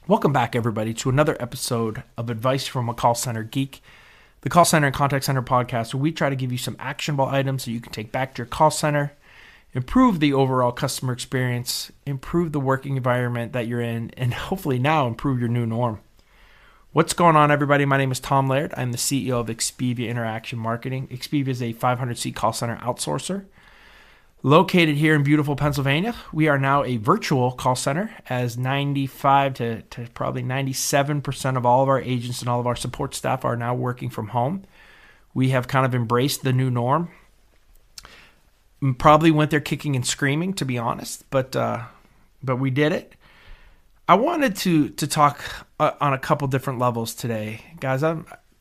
Welcome back, everybody, to another episode of Advice from a Call Center Geek, the call center and contact center podcast, where we try to give you some actionable items so you can take back to your call center, improve the overall customer experience, improve the working environment that you're in, and hopefully now improve your new norm. What's going on, everybody? My name is Tom Laird. I'm the CEO of Expedia Interaction Marketing. Expedia is a 500-seat call center outsourcer located here in beautiful Pennsylvania. We are now a virtual call center, as 95 to probably 97% of all of our agents and all of our support staff are now working from home. We have kind of embraced the new norm. Probably went there kicking and screaming, to be honest, but we did it. I wanted to talk on a couple different levels today. Guys,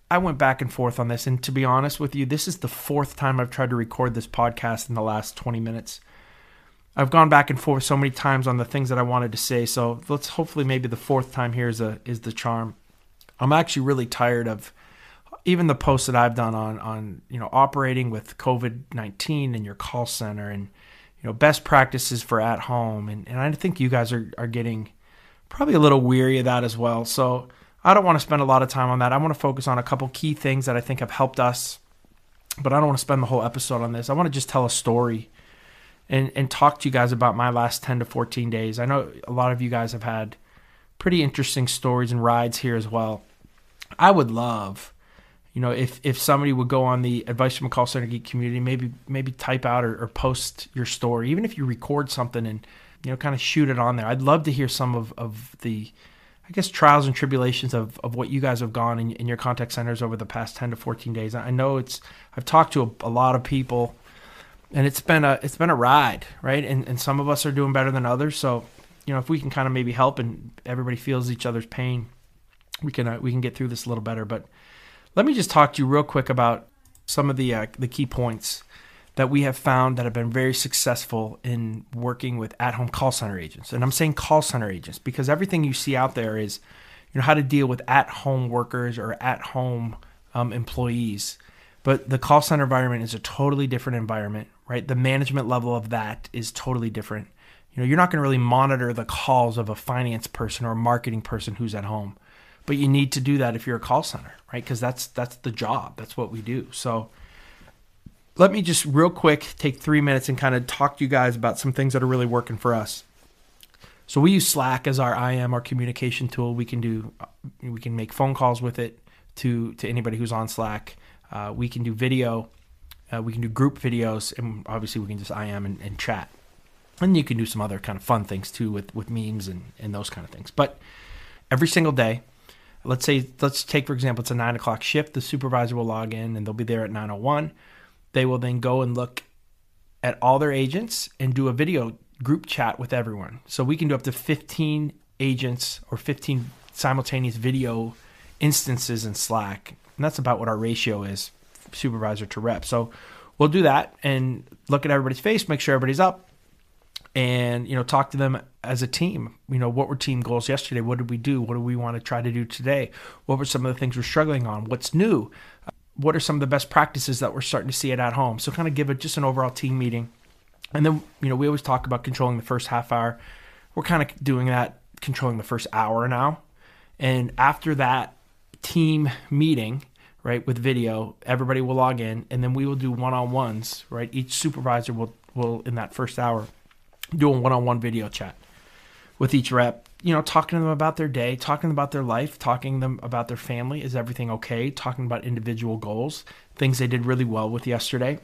I went back and forth on this, and to be honest with you, this is the fourth time I've tried to record this podcast in the last 20 minutes. I've gone back and forth so many times on the things that I wanted to say, so let's hopefully maybe the fourth time here is the charm. I'm actually really tired of even the posts that I've done on operating with COVID-19 in your call center and best practices for at home, and I think you guys are getting probably a little weary of that as well. So I don't want to spend a lot of time on that. I want to focus on a couple key things that I think have helped us, but I don't want to spend the whole episode on this. I want to just tell a story and talk to you guys about my last 10 to 14 days. I know a lot of you guys have had pretty interesting stories and rides here as well. I would love, if somebody would go on the Advice from a Call Center Geek community, maybe type out or post your story, even if you record something and kind of shoot it on there. I'd love to hear some of the, I guess, trials and tribulations of what you guys have gone in your contact centers over the past 10 to 14 days. I know I've talked to a lot of people, and it's been a ride, right? And some of us are doing better than others. So, if we can kind of maybe help and everybody feels each other's pain, we can get through this a little better. But let me just talk to you real quick about some of the key points that we have found that have been very successful in working with at-home call center agents. And I'm saying call center agents because everything you see out there is, how to deal with at-home workers or at-home employees. But the call center environment is a totally different environment, right? The management level of that is totally different. You're not going to really monitor the calls of a finance person or a marketing person who's at home. But you need to do that if you're a call center, right? Because that's the job. That's what we do. So let me just real quick take 3 minutes and kind of talk to you guys about some things that are really working for us. So we use Slack as our IM, our communication tool. We can make phone calls with it to anybody who's on Slack. We can do video. We can do group videos, and obviously we can just IM and chat. And you can do some other kind of fun things too with memes and those kind of things. But every single day, let's take, for example, it's a 9 o'clock shift. The supervisor will log in and they'll be there at 9:01. They will then go and look at all their agents and do a video group chat with everyone. So we can do up to 15 agents or 15 simultaneous video instances in Slack. And that's about what our ratio is, supervisor to rep. So we'll do that and look at everybody's face, make sure everybody's up, and talk to them as a team. What were team goals yesterday? What did we do? What do we want to try to do today? What were some of the things we're struggling on? What's new? What are some of the best practices that we're starting to see at home? So kind of give it just an overall team meeting. And then, we always talk about controlling the first half hour. We're kind of doing that, controlling the first hour now. And after that team meeting, right, with video, everybody will log in, and then we will do one-on-ones, right? Each supervisor will in that first hour, do a one-on-one video chat with each rep, talking to them about their day, talking about their life, talking to them about their family. Is everything okay? Talking about individual goals, things they did really well with yesterday.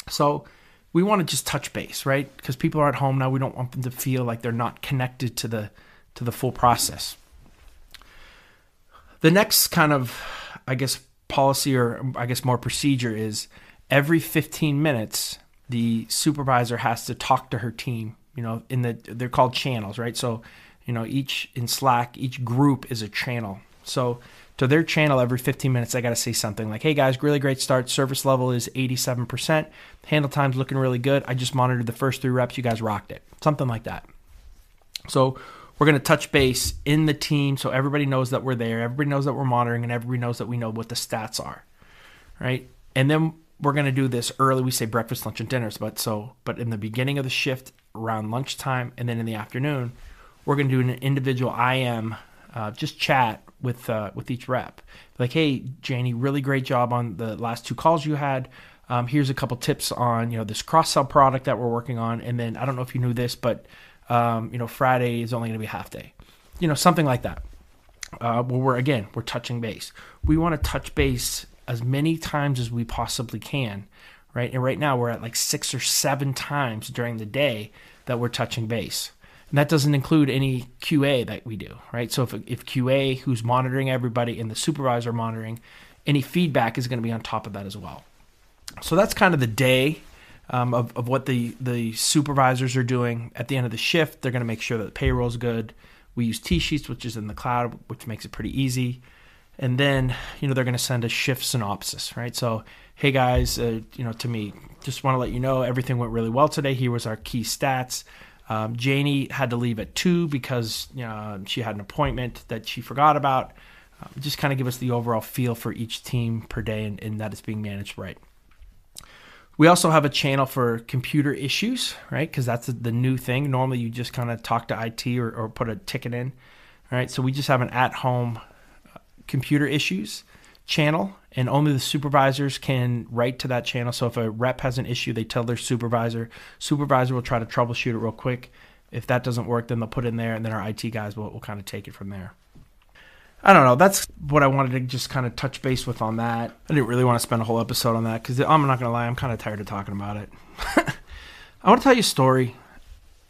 So we want to just touch base, right? Because people are at home now. We don't want them to feel like they're not connected to the full process. The next kind of, I guess, policy or I guess more procedure is every 15 minutes, the supervisor has to talk to her team. They're called channels, right? So, each in Slack, each group is a channel. So to their channel, every 15 minutes, I got to say something like, hey guys, really great start. Service level is 87%. Handle time's looking really good. I just monitored the first 3 reps. You guys rocked it. Something like that. So we're going to touch base in the team so everybody knows that we're there. Everybody knows that we're monitoring, and everybody knows that we know what the stats are, right? And then we're going to do this early. We say breakfast, lunch, and dinners, but in the beginning of the shift around lunchtime, and then in the afternoon, we're going to do an individual IM just chat with each rep. Like, hey, Janie, really great job on the last 2 calls you had. Here's a couple tips on, this cross-sell product that we're working on. And then I don't know if you knew this, but, Friday is only going to be a half day, something like that. We're touching base. We want to touch base as many times as we possibly can, right? And right now we're at like 6 or 7 times during the day that we're touching base. And that doesn't include any QA that we do, right? So if QA, who's monitoring everybody, and the supervisor monitoring, any feedback is going to be on top of that as well. So that's kind of the day of what the supervisors are doing. At the end of the shift, they're going to make sure that the payroll is good. We use T-Sheets, which is in the cloud, which makes it pretty easy. And then, they're going to send a shift synopsis, right? So, hey guys, to me, just want to let you know everything went really well today. Here was our key stats. Janie had to leave at 2 because she had an appointment that she forgot about. Just kind of give us the overall feel for each team per day and that it's being managed right. We also have a channel for computer issues, right? Because that's the new thing. Normally you just kind of talk to IT or put a ticket in, right? So we just have an at-home computer issues channel, and only the supervisors can write to that channel. So if a rep has an issue, they tell their supervisor. Supervisor will try to troubleshoot it real quick. If that doesn't work, then they'll put it in there, and then our IT guys will kind of take it from there. I don't know. That's what I wanted to just kind of touch base with on that. I didn't really want to spend a whole episode on that because I'm not going to lie, I'm kind of tired of talking about it. I want to tell you a story.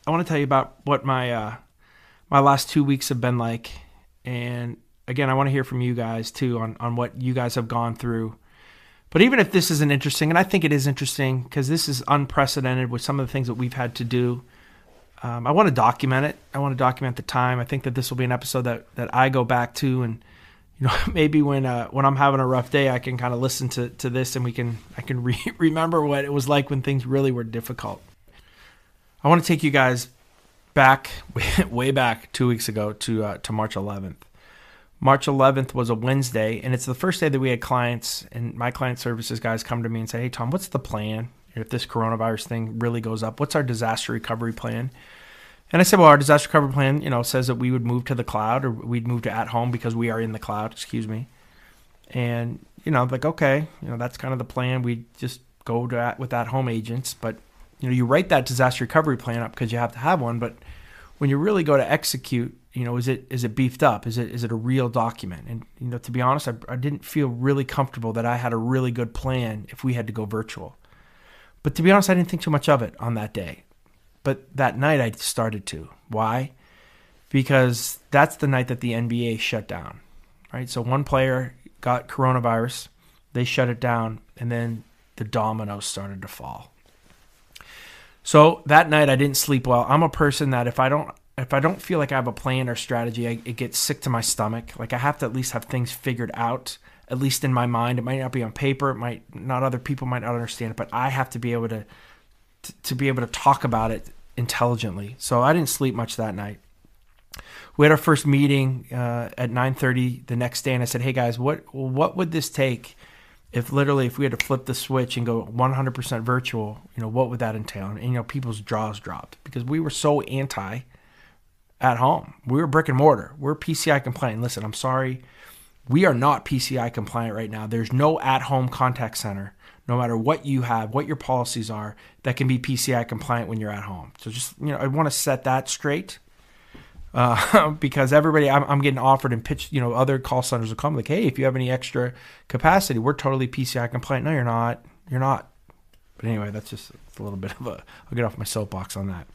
I want to tell you about what my last 2 weeks have been like. And again, I want to hear from you guys too on what you guys have gone through. But even if this isn't interesting, and I think it is interesting because this is unprecedented with some of the things that we've had to do, I want to document it. I want to document the time. I think that this will be an episode that I go back to, and maybe when I'm having a rough day, I can kind of listen to this, and I can remember what it was like when things really were difficult. I want to take you guys back, way back 2 weeks ago to March 11th. March 11th was a Wednesday, and it's the first day that we had clients, and my client services guys come to me and say, hey, Tom, what's the plan? If this coronavirus thing really goes up, what's our disaster recovery plan? And I said, well, our disaster recovery plan, says that we would move to the cloud, or we'd move to at home because we are in the cloud, And, like, okay, that's kind of the plan. We just go with at home agents. But, you write that disaster recovery plan up because you have to have one. But when you really go to execute, is it beefed up? Is it a real document? And, to be honest, I didn't feel really comfortable that I had a really good plan if we had to go virtual. But to be honest, I didn't think too much of it on that day. But that night I started to. Why? Because that's the night that the NBA shut down, right? So one player got coronavirus, they shut it down, and then the dominoes started to fall. So that night I didn't sleep well. I'm a person that if I don't feel like I have a plan or strategy, it gets sick to my stomach. Like I have to at least have things figured out. At least in my mind. It might not be on paper. It might not, other people might not understand it, but I have to be able to be able to talk about it intelligently. So I didn't sleep much that night. We had our first meeting at 9:30 the next day, and I said, hey guys, what would this take if we had to flip the switch and go 100% virtual? What would that entail? And people's jaws dropped because we were so anti at home. We were brick and mortar. We're PCI compliant. Listen, I'm sorry. We are not PCI compliant right now. There's no at-home contact center, no matter what you have, what your policies are, that can be PCI compliant when you're at home. So just, I want to set that straight because everybody, I'm getting offered and pitched, other call centers will come like, hey, if you have any extra capacity, we're totally PCI compliant. No, you're not. You're not. But anyway, that's just a little bit of I'll get off my soapbox on that.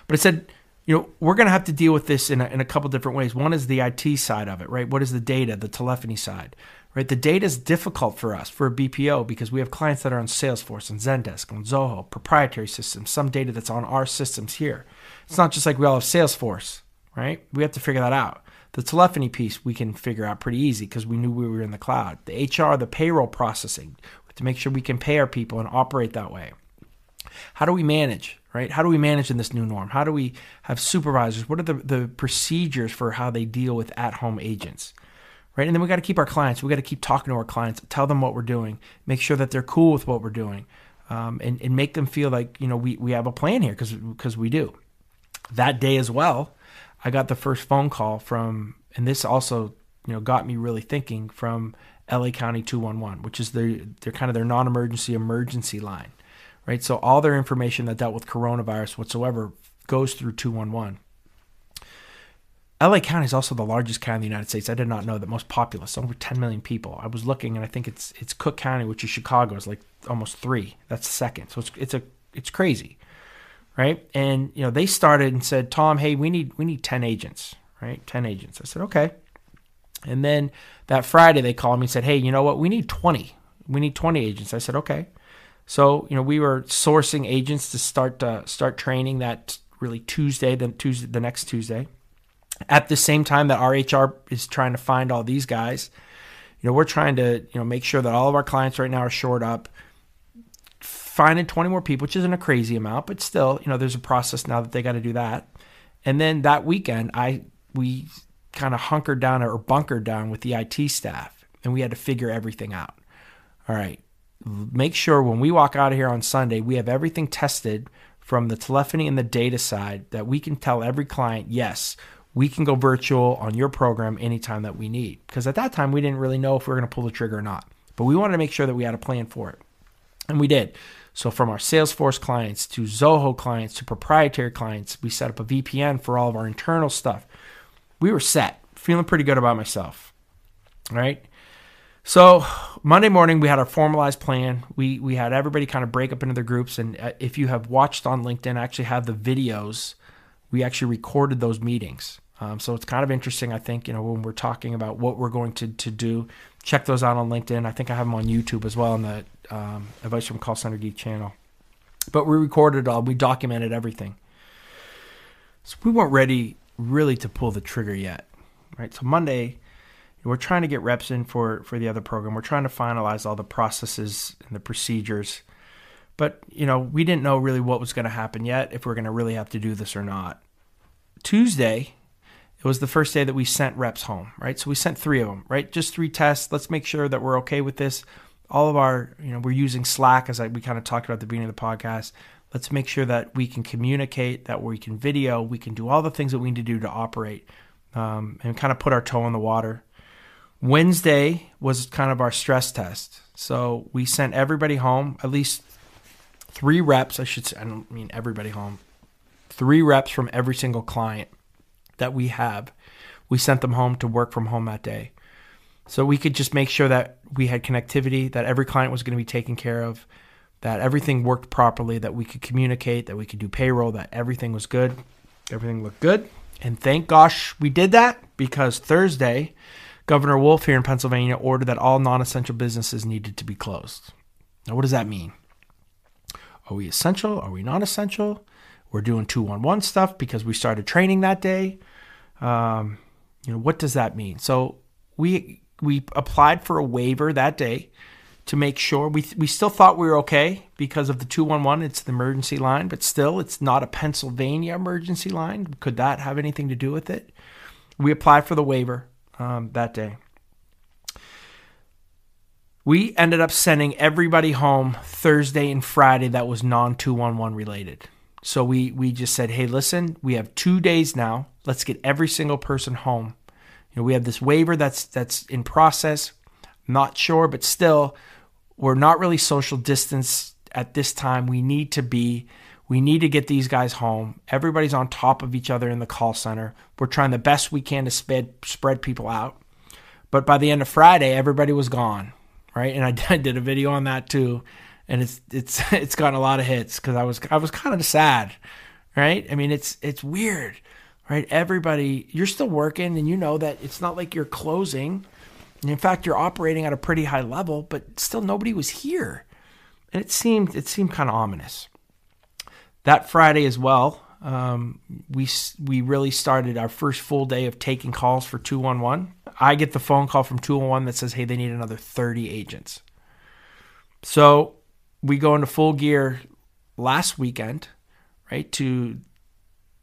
But I said, we're going to have to deal with this in a couple different ways. One is the IT side of it, right? What is the data, the telephony side, right? The data is difficult for us, for a BPO, because we have clients that are on Salesforce, on Zendesk, on Zoho, proprietary systems, some data that's on our systems here. It's not just like we all have Salesforce, right? We have to figure that out. The telephony piece we can figure out pretty easy because we knew we were in the cloud. The HR, the payroll processing, we have to make sure we can pay our people and operate that way. How do we manage, right? How do we manage in this new norm? How do we have supervisors? What are the procedures for how they deal with at-home agents, right? And then we got to keep our clients. We got to keep talking to our clients, tell them what we're doing, make sure that they're cool with what we're doing, and make them feel like, we have a plan here because we do. That day as well, I got the first phone call from, and this also, got me really thinking, from LA County 211, which is they're kind of their non-emergency emergency line, right? So all their information that dealt with coronavirus whatsoever goes through 211. LA County is also the largest county in the United States. I did not know that, most populous, over 10 million people. I was looking, and I think it's Cook County, which is Chicago, is like almost 3. That's second. So it's crazy, right? And they started and said, Tom, hey, we need 10 agents, right? 10 agents. I said, okay. And then that Friday they called me and said, hey, you know what? We need 20. We need 20 agents. I said, okay. So we were sourcing agents to start training that really the next Tuesday. At the same time that our HR is trying to find all these guys, we're trying to, make sure that all of our clients right now are shored up, finding 20 more people, which isn't a crazy amount, but still, there's a process now that they got to do that. And then that weekend, we kind of hunkered down or bunkered down with the IT staff, and we had to figure everything out. All right, make sure when we walk out of here on Sunday, we have everything tested from the telephony and the data side that we can tell every client, yes, we can go virtual on your program anytime that we need. Because at that time, we didn't really know if we were going to pull the trigger or not. But we wanted to make sure that we had a plan for it. And we did. So from our Salesforce clients to Zoho clients to proprietary clients, we set up a VPN for all of our internal stuff. We were set. Feeling pretty good about myself. All right. So Monday morning, we had our formalized plan. We had everybody kind of break up into their groups. And if you have watched on LinkedIn, I actually have the videos. We actually recorded those meetings. So it's kind of interesting, I think, when we're talking about what we're going to do. Check those out on LinkedIn. I think I have them on YouTube as well on the Advice from Call Center Geek channel. But we recorded it all. We documented everything. So we weren't ready really to pull the trigger yet, right? So Monday, we're trying to get reps in for the other program. We're trying to finalize all the processes and the procedures. But, we didn't know really what was going to happen yet, if we're going to really have to do this or not. Tuesday, it was the first day that we sent reps home, right? So we sent 3 of them, right? Just 3 tests. Let's make sure that we're okay with this. All of our, we're using Slack, as we kind of talked about at the beginning of the podcast. Let's make sure that we can communicate, that we can video, we can do all the things that we need to do to operate, and kind of put our toe in the water. Wednesday was kind of our stress test. So we sent everybody home, at least 3 reps, I should say. I don't mean everybody home. 3 reps from every single client that we have. We sent them home to work from home that day. So we could just make sure that we had connectivity, that every client was going to be taken care of, that everything worked properly, that we could communicate, that we could do payroll, that everything was good. Everything looked good. And thank gosh we did that, because Thursday, Governor Wolf here in Pennsylvania ordered that all non-essential businesses needed to be closed. Now, what does that mean? Are we essential? Are we non-essential? We're doing 211 stuff because we started training that day. What does that mean? So we applied for a waiver that day to make sure. We still thought we were okay because of the 211. It's the emergency line, but still, it's not a Pennsylvania emergency line. Could that have anything to do with it? We applied for the waiver that day. We ended up sending everybody home Thursday and Friday that was non-211 related. So we just said, hey, listen, we have 2 days now. Let's get every single person home. We have this waiver that's in process. Not sure, but still, we're not really social distance at this time. We need to get these guys home. Everybody's on top of each other in the call center. We're trying the best we can to spread people out. But by the end of Friday, everybody was gone, right? And I did a video on that too. And it's gotten a lot of hits because I was kind of sad, right? I mean, it's weird, right? Everybody, you're still working, and you know that it's not like you're closing. And in fact, you're operating at a pretty high level, but still nobody was here, and it seemed kind of ominous. That Friday as well, we really started our first full day of taking calls for 211. I get the phone call from 211 that says, hey, they need another 30 agents. So we go into full gear last weekend, right, to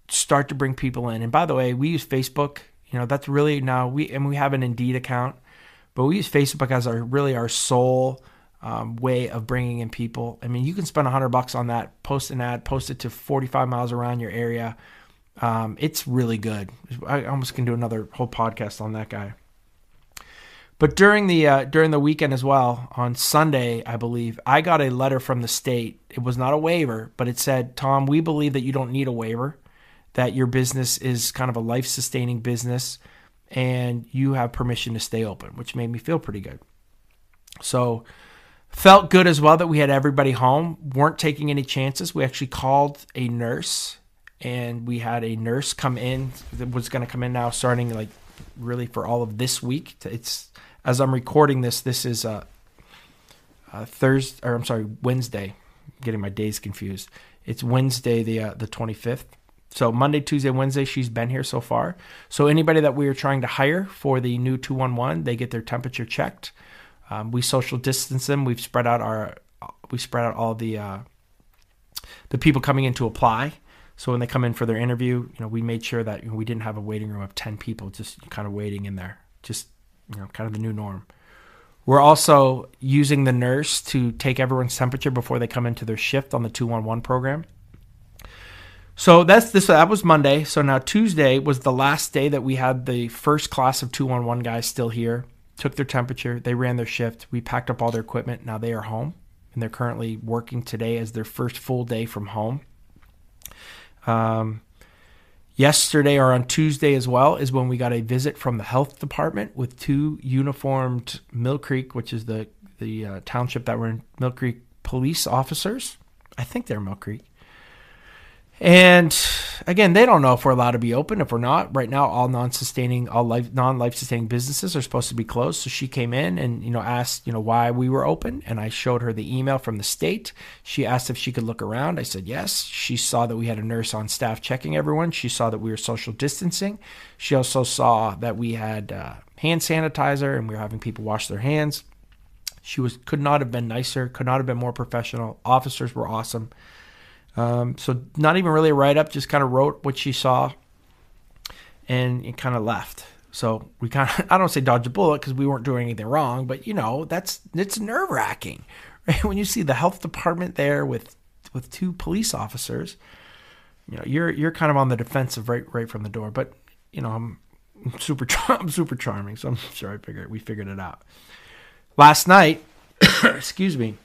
start to bring people in. And by the way, we use Facebook. That's really now we have an Indeed account, but we use Facebook as our sole way of bringing in people. I mean, you can spend $100 on that, post an ad, post it to 45 miles around your area, It's really good. I almost can do another whole podcast on that guy. But during the weekend as well, on Sunday, I believe, I got a letter from the state. It was not a waiver, but it said, Tom, we believe that you don't need a waiver, that your business is kind of a life-sustaining business, and you have permission to stay open, which made me feel pretty good. So felt good as well that we had everybody home, weren't taking any chances. We actually called a nurse, and we had a nurse come in that was going to come in now starting like really for all of this week. It's as I'm recording this is Wednesday. I'm getting my days confused. It's Wednesday, the 25th. So Monday, Tuesday, Wednesday, she's been here so far. So anybody that we are trying to hire for the new 211, they get their temperature checked. We social distance them. We've spread out all the people coming in to apply. So when they come in for their interview, we made sure that we didn't have a waiting room of 10 people just kind of waiting in there. Just kind of the new norm. We're also using the nurse to take everyone's temperature before they come into their shift on the 211 program. So that was Monday. So now Tuesday was the last day that we had the first class of 211 guys still here. Took their temperature. They ran their shift. We packed up all their equipment. Now they are home, and they're currently working today as their first full day from home. Yesterday or on Tuesday as well is when we got a visit from the health department with 2 uniformed Mill Creek, which is the township that we're in, Mill Creek police officers. I think they're Mill Creek. And again, they don't know if we're allowed to be open. If we're not, right now, all non-life sustaining businesses are supposed to be closed. So she came in and asked why we were open, and I showed her the email from the state. She asked if she could look around. I said yes. She saw that we had a nurse on staff checking everyone. She saw that we were social distancing. She also saw that we had hand sanitizer and we were having people wash their hands. She could not have been nicer. Could not have been more professional. Officers were awesome. So not even really a write-up, just kind of wrote what she saw and it kind of left. So we I don't say dodge a bullet because we weren't doing anything wrong, but it's nerve-wracking, right? When you see the health department there with 2 police officers, you're kind of on the defensive right from the door, but I'm super charming. So I'm sure we figured it out. Last night, excuse me,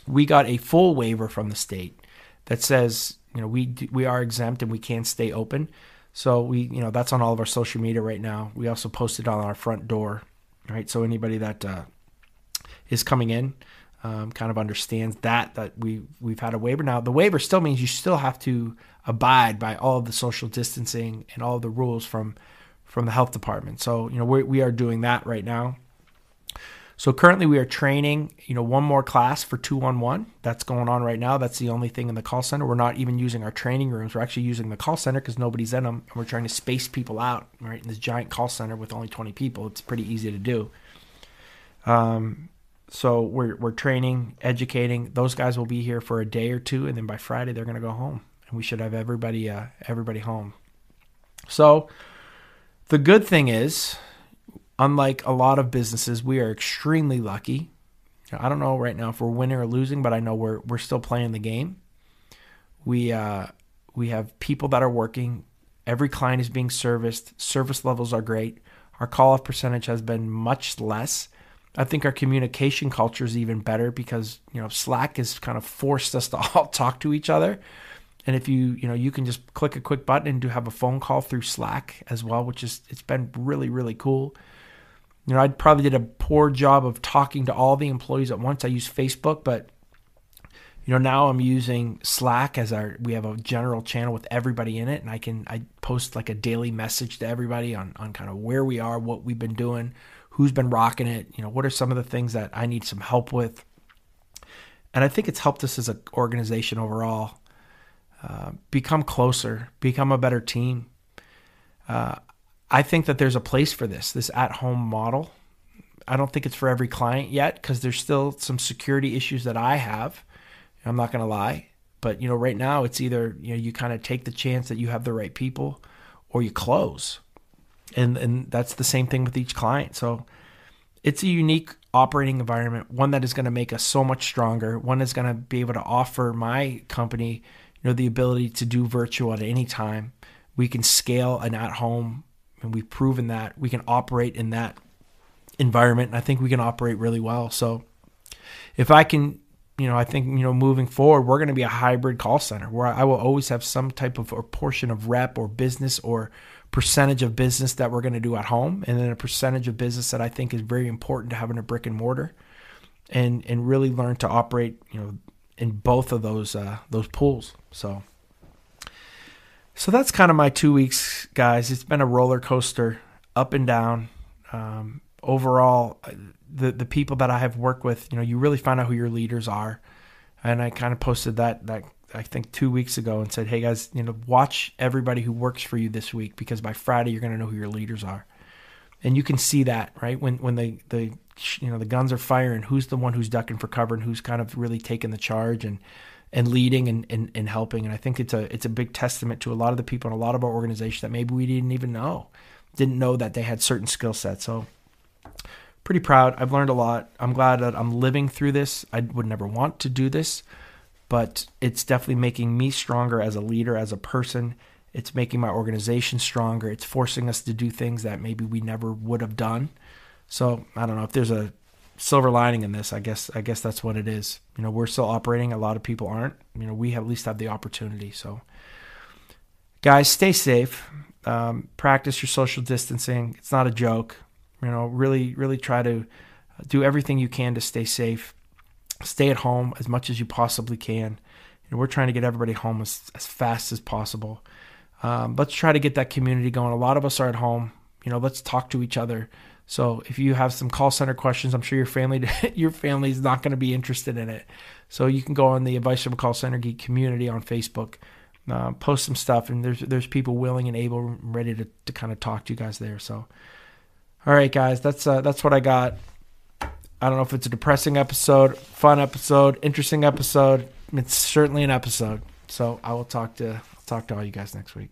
we got a full waiver from the state that says, we are exempt and we can stay open. So that's on all of our social media right now. We also posted on our front door, right? So anybody that is coming in kind of understands that we've had a waiver. Now, the waiver still means you still have to abide by all of the social distancing and all of the rules from the health department. So, we are doing that right now. So currently we are training, one more class for 211. That's going on right now. That's the only thing in the call center. We're not even using our training rooms. We're actually using the call center because nobody's in them. And we're trying to space people out, right? In this giant call center with only 20 people, it's pretty easy to do. So we're training, educating. Those guys will be here for a day or two, and then by Friday they're going to go home. And we should have everybody home. So the good thing is, unlike a lot of businesses, we are extremely lucky. I don't know right now if we're winning or losing, but I know we're still playing the game. We have people that are working. Every client is being serviced. Service levels are great. Our call-off percentage has been much less. I think our communication culture is even better because Slack has kind of forced us to all talk to each other. And if you can just click a quick button and have a phone call through Slack as well, it's been really, really cool. I probably did a poor job of talking to all the employees at once. I used Facebook, but now I'm using Slack as we have a general channel with everybody in it, and I post like a daily message to everybody on kind of where we are, what we've been doing, who's been rocking it, what are some of the things that I need some help with. And I think it's helped us as an organization overall become closer, become a better team. I think that there's a place for this at-home model. I don't think it's for every client yet because there's still some security issues that I have. I'm not going to lie. But, right now it's either, you kind of take the chance that you have the right people or you close. And that's the same thing with each client. So it's a unique operating environment, one that is going to make us so much stronger, one that's going to be able to offer my company, the ability to do virtual at any time. We can scale an at-home, and we've proven that we can operate in that environment. And I think we can operate really well. So if I can, I think, moving forward, we're going to be a hybrid call center where I will always have some type of or portion of rep or business or percentage of business that we're going to do at home, and then a percentage of business that I think is very important to have in a brick and mortar, and really learn to operate, in both of those pools. So that's kind of my 2 weeks, guys. It's been a roller coaster, up and down. Overall, the people that I have worked with, you really find out who your leaders are. And I kind of posted that I think 2 weeks ago and said, hey guys, watch everybody who works for you this week, because by Friday you're going to know who your leaders are. And you can see that, right? When the guns are firing, who's the one who's ducking for cover and who's kind of really taking the charge and leading and helping. And I think it's a big testament to a lot of the people in a lot of our organizations that maybe we didn't know that they had certain skill sets. So pretty proud. I've learned a lot. I'm glad that I'm living through this. I would never want to do this, but it's definitely making me stronger as a leader, as a person. It's making my organization stronger. It's forcing us to do things that maybe we never would have done. So I don't know if there's a silver lining in this. I guess that's what it is. We're still operating. A lot of people aren't. We at least have the opportunity. So guys, stay safe. Practice your social distancing. It's not a joke. Really try to do everything you can to stay safe. Stay at home as much as you possibly can. We're trying to get everybody home as fast as possible. Let's try to get that community going. A lot of us are at home. Let's talk to each other. So if you have some call center questions, I'm sure your family is not going to be interested in it. So you can go on the Advice from a Call Center Geek community on Facebook, post some stuff, and there's people willing and able and ready to kind of talk to you guys there. So, all right, guys, that's what I got. I don't know if it's a depressing episode, fun episode, interesting episode. It's certainly an episode. So I will talk to all you guys next week.